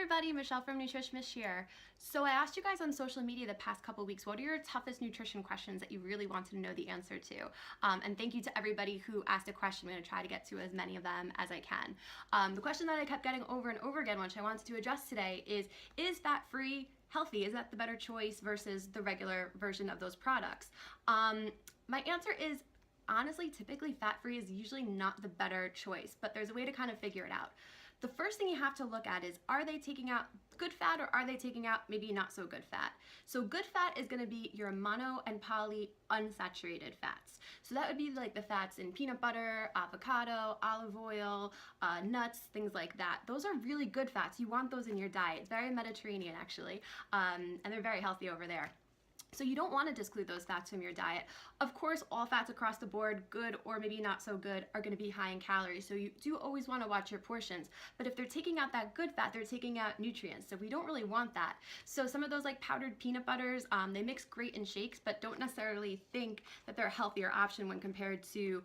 everybody, Michelle from Nutrish Mish here. So I asked you guys on social media the past couple weeks, what are your toughest nutrition questions that you really wanted to know the answer to? And thank you to everybody who asked a question. I'm going to try to get to as many of them as I can. The question that I kept getting over and over again, which I wanted to address today, is fat-free healthy? Is that the better choice versus the regular version of those products? My answer is, honestly, typically fat-free is usually not the better choice, but there's a way to kind of figure it out. The first thing you have to look at is, are they taking out good fat or are they taking out maybe not so good fat? So good fat is going to be your mono and poly unsaturated fats. So that would be like the fats in peanut butter, avocado, olive oil, nuts, things like that. Those are really good fats. You want those in your diet. It's very Mediterranean actually, and they're very healthy over there. So you don't want to disclude those fats from your diet. Of course, all fats across the board, good or maybe not so good, are going to be high in calories. So you do always want to watch your portions. But if they're taking out that good fat, they're taking out nutrients. So we don't really want that. So some of those like powdered peanut butters, they mix great in shakes, but don't necessarily think that they're a healthier option when compared to,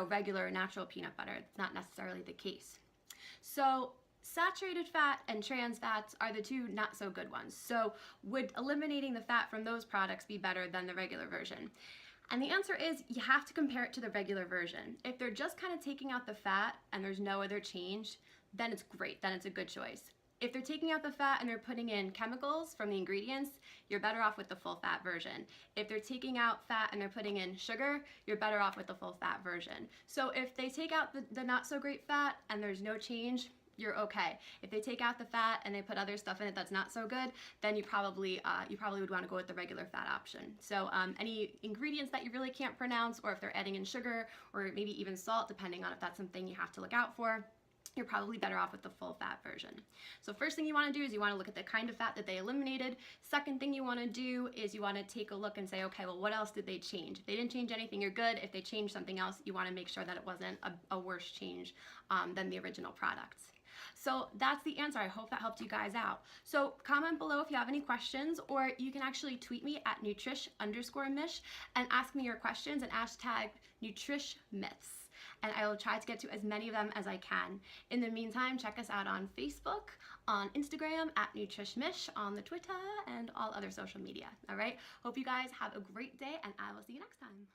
regular natural peanut butter. It's not necessarily the case. So saturated fat and trans fats are the two not so good ones. So would eliminating the fat from those products be better than the regular version? And the answer is you have to compare it to the regular version. If they're just kind of taking out the fat and there's no other change, then it's great, then it's a good choice. If they're taking out the fat and they're putting in chemicals from the ingredients, you're better off with the full fat version. If they're taking out fat and they're putting in sugar, you're better off with the full fat version. So if they take out the not so great fat and there's no change, you're okay. If they take out the fat and they put other stuff in it that's not so good, then you probably would want to go with the regular fat option. So any ingredients that you really can't pronounce, or if they're adding in sugar or maybe even salt, depending on if that's something you have to look out for, you're probably better off with the full fat version. So first thing you want to do is you want to look at the kind of fat that they eliminated. Second thing you want to do is you want to take a look and say, okay, well, what else did they change? If they didn't change anything, you're good. If they changed something else, you want to make sure that it wasn't a worse change than the original products. So that's the answer. I hope that helped you guys out. So comment below if you have any questions, or you can actually tweet me at Nutrish_Mish and ask me your questions and hashtag NutrishMyths. And I will try to get to as many of them as I can. In the meantime, check us out on Facebook, on Instagram at NutrishMish, on the Twitter, and all other social media. All right? Hope you guys have a great day, and I will see you next time.